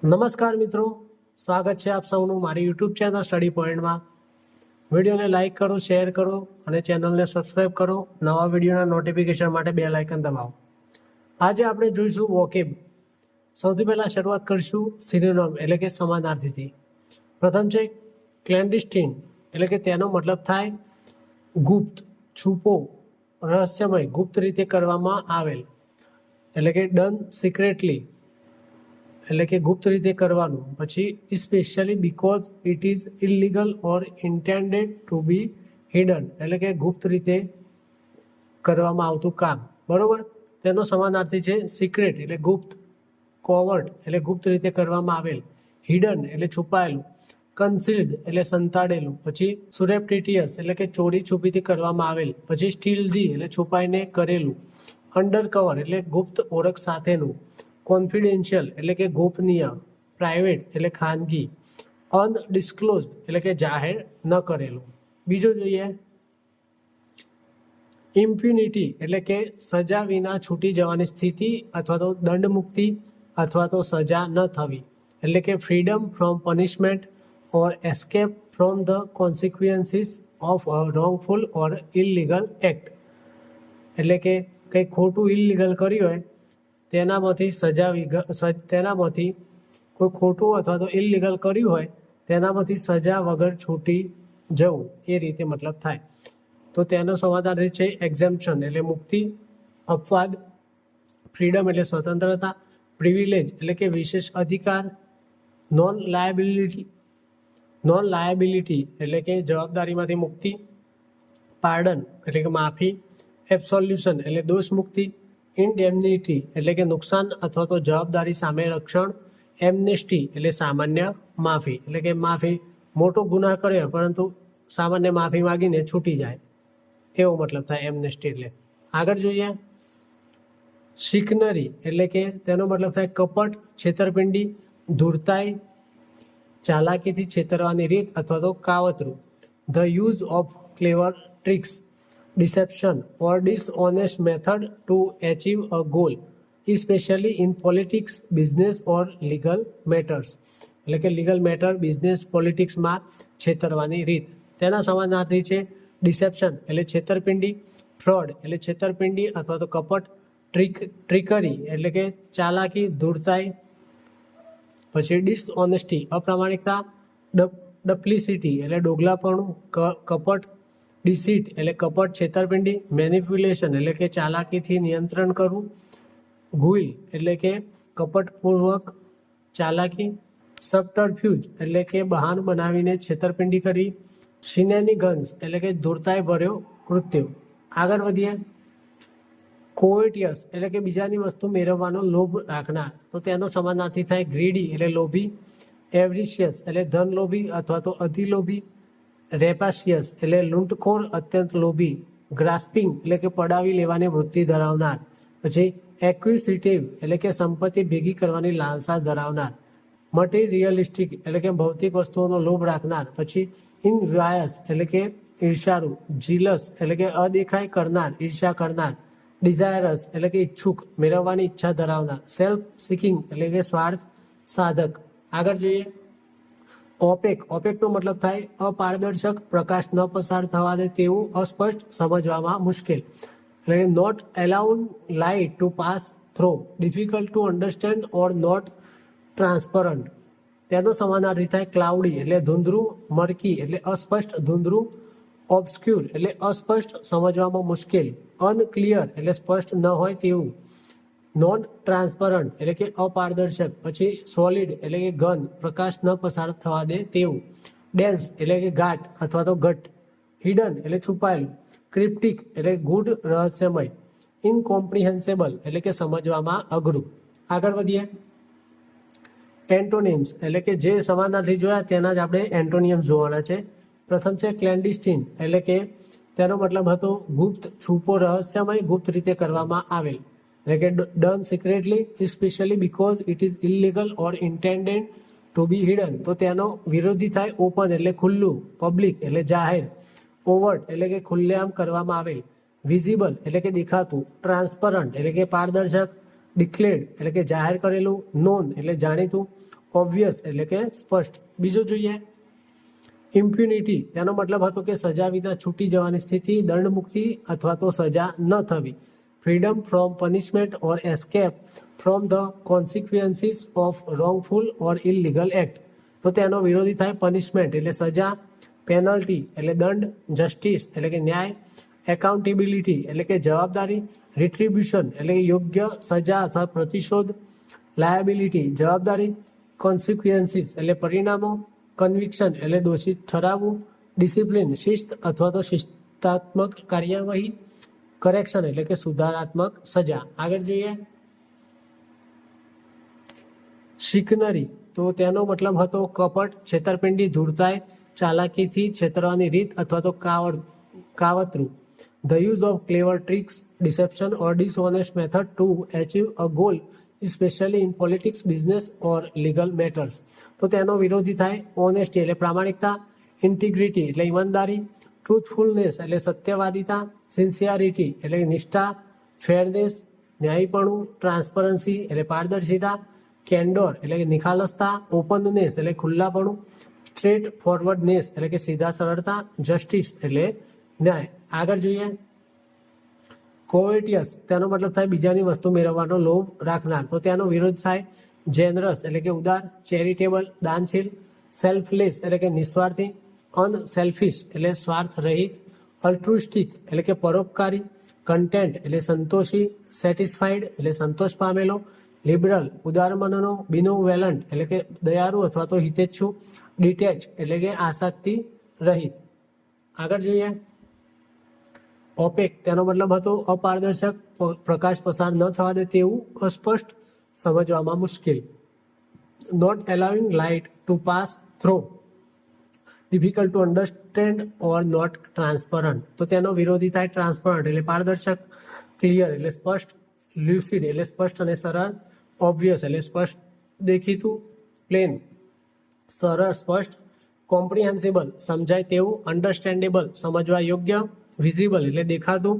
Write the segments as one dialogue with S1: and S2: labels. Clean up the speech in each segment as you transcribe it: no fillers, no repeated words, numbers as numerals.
S1: નમસ્કાર મિત્રો, સ્વાગત છે આપ સૌનું મારી યુટ્યુબ ચેનલ સ્ટડી પોઈન્ટમાં. વિડીયોને લાઇક કરો, શેર કરો અને ચેનલને સબસ્ક્રાઇબ કરો. નવા વિડીયોના નોટિફિકેશન માટે બેલ આઇકન દબાવો. આજે આપણે જોઈશું વોકેબ. સૌથી પહેલાં શરૂઆત કરીશું સિનોનિમ એટલે કે સમાનાર્થીથી. પ્રથમ છે ક્લેન્ડિસ્ટીન એટલે કે તેનો મતલબ થાય ગુપ્ત, છુપો, રહસ્યમય, ગુપ્ત રીતે કરવામાં આવેલ એટલે કે ડન સિક્રેટલી એટલે કે ગુપ્ત રીતે કરવાનું. પછી specially because it is illegal or intended to be hidden એટલે કે ગુપ્ત રીતે કરવામાં આવતું કામ. બરોબર, તેનો સમાનાર્થી છે સિક્રેટ એટલે ગુપ્ત, કોવર્ટ એટલે ગુપ્ત રીતે કરવામાં આવેલ, હિડન એટલે છુપાયેલું, કન્સીલ્ડ એટલે સંતાડેલું, પછી સુરેપ્ટિટિયસ એટલે કે ચોરી છુપીથી કરવામાં આવેલ, પછી સ્ટીલધી એટલે છુપાઈને કરેલું, અંડર કવર એટલે ગુપ્ત ઓળખ સાથેનું, કોન્ફિડેન્શિયલ એટલે કે ગોપનીય, પ્રાઇવેટ એટલે ખાનગી, અનડિસ્ક્લોઝડ એટલે કે જાહેર ન કરેલું. બીજો જોઈએ ઇમ્પ્યુનિટી એટલે કે સજા વિના છૂટી જવાની સ્થિતિ અથવા તો દંડ મુક્તિ અથવા તો સજા ન થવી એટલે કે freedom from punishment or escape from the consequences of a wrongful or illegal act એટલે કે કંઈ ખોટું ઇલીગલ કર્યું હોય તેનામાંથી કોઈ ખોટું અથવા તો ઇલીગલ કર્યું હોય તેનામાંથી સજા વગર છૂટી જવું, એ રીતે મતલબ થાય. તો તેનો સમાનાર્થી છે એક્ઝેમ્પશન એટલે મુક્તિ, અપવાદ, ફ્રીડમ એટલે સ્વતંત્રતા, પ્રિવિલેજ એટલે કે વિશેષ અધિકાર, નોન લાયબિલિટી એટલે કે જવાબદારીમાંથી મુક્તિ, પાર્ડન એટલે કે માફી, એબ્સોલ્યુશન એટલે દોષ મુક્તિ, ઇન્ડેમનિટી એટલે કે નુકસાન અથવા તો જવાબદારી સામે રક્ષણ, એમનેસ્ટી એટલે સામાન્ય માફી એટલે કે માફી, મોટો ગુનાહ કર્યો પરંતુ સામાન્ય માફી માગીને છૂટી જાય, એવો મતલબ થાય એમનેસ્ટી એટલે. આગળ જોઈએ શિકનરી એટલે કે તેનો મતલબ થાય કપટ, છેતરપિંડી, ધૂળતાઈ, ચાલાકીથી છેતરવાની રીત અથવા તો કાવતરું, the use of clever tricks, deception or dishonest method to achieve a goal, especially in politics, business or legal matters એટલે કે લીગલ મેટર, બિઝનેસ, પોલિટિક્સમાં છેતરવાની રીત. તેના સમાનાર્થી છે ડિસેપ્શન એટલે છેતરપિંડી, ફ્રોડ એટલે છેતરપિંડી અથવા તો કપટ, ટ્રીકરી એટલે કે ચાલાકી, ધૂળતાઈ, પછી ડિસઓનેસ્ટી અપ્રામાણિકતા, ડપ્લિસિટી એટલે ડોગલાપણું, કપટ, ડિસીટ એટલે કપટ, છેતરપિંડી, મેનિપ્યુલેશન એટલે કે ચાલાકીથી નિયંત્રણ કરવું, ગુઇલ એટલે કે કપટપૂર્વક ચાલાકી, સબટરફ્યુજ એટલે કે બહાનું બનાવીને છેતરપિંડી કરી, શિનેનિગન્સ એટલે કે ધૂળતાઈ ભર્યો કૃત્યો. આગળ વધીએ કોવેટિયસ એટલે કે બીજાની વસ્તુ મેળવવાનો લોભ રાખનાર. તો તેનો સમાનાર્થી થાય ગ્રીડી એટલે લોભી, એવરિશિયસ એટલે ધન લોભી અથવા તો અતિલોભી, રેપાશિયસ એટલે લૂંટખોર, અત્યંત લોભી, ગ્રાસ્પિંગ એટલે કે પડાવી લેવાની વૃત્તિ ધરાવનાર, પછી એક્વિસિટિવ એટલે કે સંપત્તિ ભેગી કરવાની લાલસા ધરાવનાર, મટીરિયલિસ્ટિક એટલે કે ભૌતિક વસ્તુઓનો લોભ રાખનાર, પછી ઇનવાયસ એટલે કે ઈર્ષાળુ, જીલસ એટલે કે અદેખાઈ કરનાર, ઈર્ષા કરનાર, ડિઝાયરસ એટલે કે ઈચ્છુક, મેળવવાની ઈચ્છા ધરાવનાર, સેલ્ફ સિકિંગ એટલે કે સ્વાર્થ સાધક. આગળ જોઈએ ઓપેકનો મતલબ થાય અપારદર્શક, પ્રકાશ ન પસાર થવા દે તેવું, અસ્પષ્ટ, સમજવામાં મુશ્કેલ એટલે કે not allowed light to pass through, difficult to understand or not transparent. તેનો સમાનાર્થી થાય ક્લાઉડી એટલે ધૂંધળું, મર્કી એટલે અસ્પષ્ટ, ધૂંધળું, ઓબ્સ્ક્યુર એટલે અસ્પષ્ટ, સમજવામાં મુશ્કેલ, અનક્લિયર એટલે સ્પષ્ટ ન હોય તેવું, નોન ટ્રાન્સપરન્ટ એટલે કે અપારદર્શક, પછી સોલિડ એટલે કે ઘન, પ્રકાશ ન પસાર થવા દે તેવું, ડેન્સ એટલે કે ઘાટ અથવા તો ઘટ, હિડન એટલે છુપાયેલું, ક્રિપ્ટિક એટલે ગૂઢ, રહસ્યમય, ઇનકોમ્પ્રિહેન્સેબલ એટલે કે સમજવામાં અઘરું. આગળ વધીએ એન્ટોનિમ્સ એટલે કે જે સમાનાર્થી જોયા તેના જ આપણે એન્ટોનિયમ્સ જોવાના છે. પ્રથમ છે ક્લેન્ડિસ્ટીન એટલે કે તેનો મતલબ હતો ગુપ્ત, છુપો, રહસ્યમય, ગુપ્ત રીતે કરવામાં આવેલ એટલે કે done secretly specially because it is illegal or intended to be hidden. તો તેનો વિરોધી થાય ઓપન એટલે ખુલ્લું, પબ્લિક એટલે જાહેર, ઓવર્ટ એટલે કે ખુલ્લેઆમ કરવામાં આવેલ, વિઝિબલ એટલે કે દેખાતું, ટ્રાન્સપરન્ટ એટલે કે પારદર્શક, ડિક્લેર્ડ એટલે કે જાહેર કરેલું, નોન એટલે જાણીતું, ઓબ્વિયસ એટલે કે સ્પષ્ટ. બીજું જોઈએ ઇમ્પ્યુનિટી, તેનો મતલબ હતો કે સજા વિના છૂટી જવાની સ્થિતિ, દંડ મુક્તિ અથવા તો સજા ન થવી. Freedom from punishment or escape from the consequences of wrongful or illegal act. તો તેનો વિરોધી થાય પનિશમેન્ટ એટલે સજા, પેનલ્ટી એટલે દંડ, જસ્ટિસ એટલે કે ન્યાય, એકાઉન્ટેબિલિટી એટલે કે જવાબદારી, રિટ્રીબ્યુશન એટલે કે યોગ્ય સજા અથવા પ્રતિશોધ, લાયબિલિટી જવાબદારી, કોન્સિક્વન્સીસ એટલે પરિણામો, કન્વિક્શન એટલે દોષિત ઠરાવવું, ડિસિપ્લિન શિસ્ત અથવા તો શિસ્તાત્મક કાર્યવાહી, કરેક્શન એટલે કે સુધારાત્મક સજા. આગળ જોઈએ શિકનરી, તો તેનો મતલબ હતો કપટ, છેતરપિંડી, ધૂળતાઈ, ચાલાકીથી છેતરવાની રીત અથવા તો કાવતરું. The use of clever tricks, deception or dishonest method to achieve a goal, specially in politics, business or legal matters. તો તેનો વિરોધી થાય ઓનેસ્ટી એટલે પ્રામાણિકતા, ઇન્ટિગ્રિટી એટલે ઈમાનદારી, ટ્રુથફુલનેસ એટલે સત્યવાદિતા, સિન્સિયરિટી એટલે નિષ્ઠા, ફેરનેસ ન્યાયીપણું, ટ્રાન્સપરન્સી એટલે પારદર્શિતા, કેન્ડોર એટલે કે નિખાલસતા, ઓપનનેસ એટલે ખુલ્લાપણું, સ્ટ્રેટ ફોરવર્ડનેસ એટલે કે સીધા સરળતા, જસ્ટિસ એટલે ન્યાય. આગળ જોઈએ કોવેટિયસ, તેનો મતલબ થાય બીજાની વસ્તુ મેળવવાનો લોભ રાખનાર. તો તેનો વિરોધ થાય જેનરસ એટલે કે ઉદાર, ચેરિટેબલ દાનશીલ, સેલ્ફલેસ એટલે કે નિસ્વાર્થી, અનસેલ્ફિશ એટલે સ્વાર્થ રહિત, અલ્ટ્રુઇસ્ટિક એટલે કે પરોપકારી, કન્ટેન્ટ એટલે સંતોષી, સેટિસ્ફાઈડ એટલે સંતોષ પામેલો, લિબરલ ઉદાર મનનો, બિનોવેલન્ટ એટલે કે દયાળુ અથવા તો હિતેચ્છુ, ડિટેચ એટલે કે આસક્તિ રહિત. આગળ જોઈએ ઓપેક, તેનો મતલબ હતો અપારદર્શક, પ્રકાશ પસાર ન થવા દે તેવું, અસ્પષ્ટ, સમજવામાં મુશ્કેલ. Not allowing light to pass through, difficult to understand or not transparent. તો તેનો વિરોધી થાય ટ્રાન્સપરન્ટ એટલે પારદર્શક, ક્લિયર એટલે સ્પષ્ટ, લ્યુસિડ એટલે સ્પષ્ટ અને સરળ, ઓબ્વિયસ એટલે સ્પષ્ટ દેખીતું, પ્લેન સરળ સ્પષ્ટ, કોમ્પ્રિહેન્સિબલ સમજાય તેવું, અન્ડરસ્ટેન્ડેબલ સમજવા યોગ્ય, વિઝિબલ એટલે દેખાતું,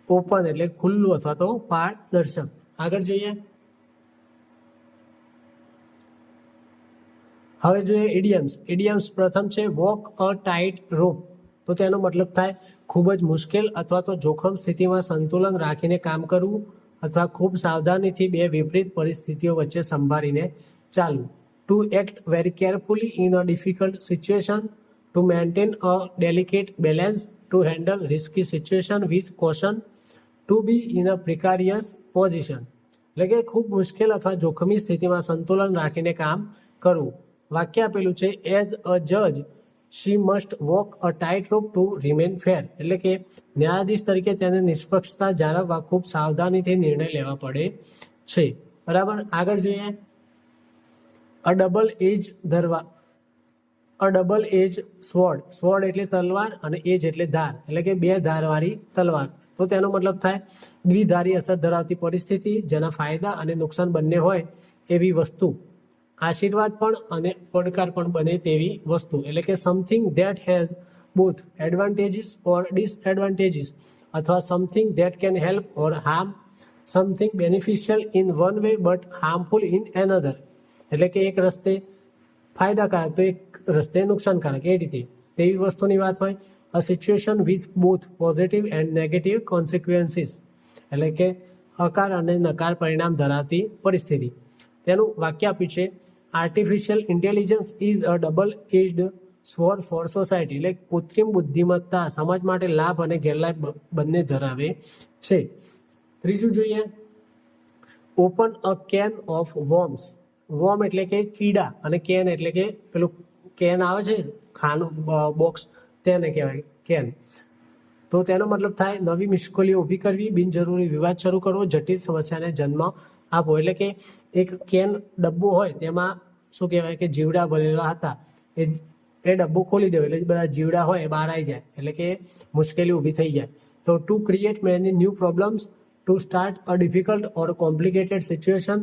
S1: ઓપન એટલે ખુલ્લું અથવા તો પારદર્શક. આગળ જોઈએ હવે જોઈએ ઇડિયમ્સ. ઇડિયમ્સ પ્રથમ છે વોક અ ટાઇટ રોપ. તો તેનો મતલબ થાય ખૂબ જ મુશ્કેલ અથવા તો જોખમ સ્થિતિમાં સંતુલન રાખીને કામ કરવું અથવા ખૂબ સાવધાનીથી બે વિપરીત પરિસ્થિતિઓ વચ્ચે સંભાળીને ચાલવું. To act very carefully in a difficult situation, to maintain a delicate balance, to handle risky situation with caution, to be in a precarious position. એટલે કે ખૂબ મુશ્કેલ અથવા જોખમી સ્થિતિમાં સંતુલન રાખીને કામ કરવું. વાક્ય આપેલું છે એઝ અ જજ she must walk a tightrope to remain fair. એટલે કે ન્યાયાધીશ તરીકે તેને નિષ્પક્ષતા જાળવવા ખૂબ સાવધાનીથી નિર્ણય લેવા પડે છે. બરાબર. આગળ જોઈએ અ ડબલ એજ સ્વોર્ડ. સ્વોર્ડ એટલે તલવાર અને એજ એટલે ધાર એટલે કે બે ધારવાળી તલવાર. તો તેનો મતલબ થાય દ્વિધારી અસર ધરાવતી પરિસ્થિતિ જેના ફાયદા અને નુકસાન બંને હોય એવી વસ્તુ, આશીર્વાદ પણ અને પડકાર પણ બને તેવી વસ્તુ. એટલે કે something that has both advantages or disadvantages, or something that can help or harm, something beneficial in one way but harmful in another. એટલે કે એક રસ્તે ફાયદાકારક તો એક રસ્તે નુકસાનકારક, એ રીતે તેવી વસ્તુની વાત હોય. A situation with both positive and negative consequences. એટલે કે હકાર અને નકાર પરિણામ ધરાવતી પરિસ્થિતિ. તેનું વાક્ય આપ્યું છે artificial intelligence is a double edged sword for society. એટલે કૃત્રિમ બુદ્ધિમત્તા સમાજ માટે લાભ અને ગેરલાભ બંને ધરાવે છે. ત્રીજું જોઈએ open a can of worms. Warm એટલે કે કીડા અને કેન એટલે કે પેલું કેન આવે છે ખાનું બોક્સ, તેને કહેવાય કેન. તો તેનો મતલબ થાય નવી મુશ્કેલીઓ ઊભી કરવી, બિનજરૂરી વિવાદ શરૂ કરવો, જટિલ સમસ્યાને જન્મ આપવો. એટલે કે એક કેન ડબ્બો હોય તેમાં શું કહેવાય કે જીવડા ભરેલા હતા, એ ડબ્બો ખોલી દેવો એટલે બધા જીવડા હોય એ બહાર આવી જાય, એટલે કે મુશ્કેલી ઊભી થઈ જાય. તો to create many new problems, to start a difficult or complicated situation,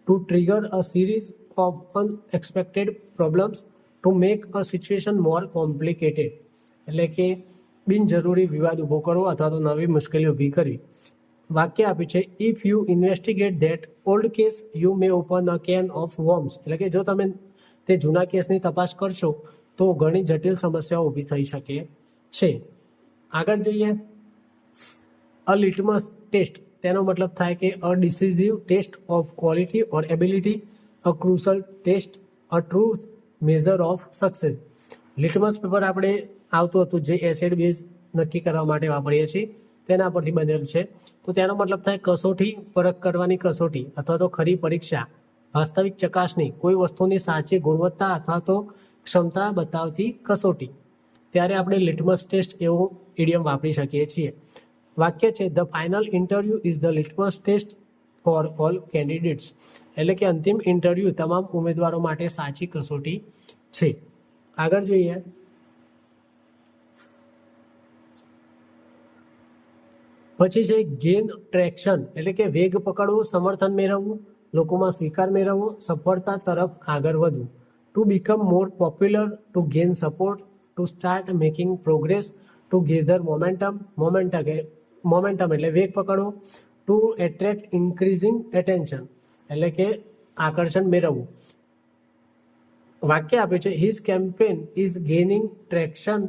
S1: to trigger a series of unexpected problems, to make a situation more complicated. એટલે કે બિનજરૂરી વિવાદ ઊભો કરવો અથવા તો નવી મુશ્કેલી ઊભી કરવી. વાક્ય આપ્યું છે if you investigate that old case you may open a can of worms, એટલે કે જો તમે તે જૂના કેસની તપાસ કરશો તો ઘણી જટિલ સમસ્યાઓ ઊભી થઈ શકે છે. આગળ જોઈએ, અ લિટમસ ટેસ્ટ, તેનો મતલબ થાય કે a decisive test of quality or ability, a crucial test, a true measure of success. Litmus paper આપણે આવતું હતું જે એસિડ બેઝ નક્કી કરવા માટે વાપરીએ છીએ તેના પરથી બનેલું છે. તો તેનો મતલબ થાય કસોટી, પરખ કરવાની કસોટી અથવા તો ખરી પરીક્ષા, વાસ્તવિક ચકાસણી, કોઈ વસ્તુની સાચી ગુણવત્તા અથવા તો ક્ષમતા બતાવતી કસોટી. ત્યારે આપણે લિટમસ ટેસ્ટ એવો ઇડિયમ વાપરી શકીએ છીએ. વાક્ય છે the final interview is the litmus test for all candidates, એટલે કે અંતિમ ઇન્ટરવ્યુ તમામ ઉમેદવારો માટે સાચી કસોટી છે. આગળ જોઈએ, પછી છે ગેન ટ્રેક્શન, એટલે કે વેગ પકડવું, સમર્થન મેળવવું, લોકોમાં સ્વીકાર મેળવવો, સફળતા તરફ આગળ વધવું. To become more popular, to gain support, to start making progress, to gather momentum, momentum એટલે વેગ પકડવો, ટુ એટ્રેક્ટ ઇન્ક્રીઝિંગ એટેન્શન, એટલે કે આકર્ષણ મેળવવું. વાક્ય આપ્યું છે his campaign is gaining traction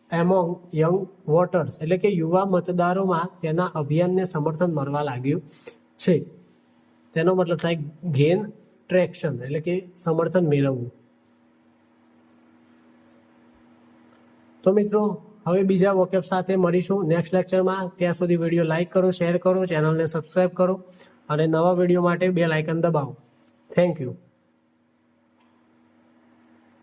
S1: among young voters, એટલે કે યુવા મતદારોમાં તેના અભિયાનને સમર્થન મળવા લાગ્યું છે. તેનો મતલબ થાય ગેન ટ્રેક્શન, એટલે કે સમર્થન મેળવવું. તો મિત્રો હવે બીજા વોકેબ સાથે મળીશું નેક્સ્ટ લેક્ચરમાં. ત્યાં સુધી વિડીયો લાઇક કરો, શેર કરો, ચેનલને સબસ્ક્રાઈબ કરો અને નવા વિડીયો માટે બેલ આઇકન દબાવો. Thank you.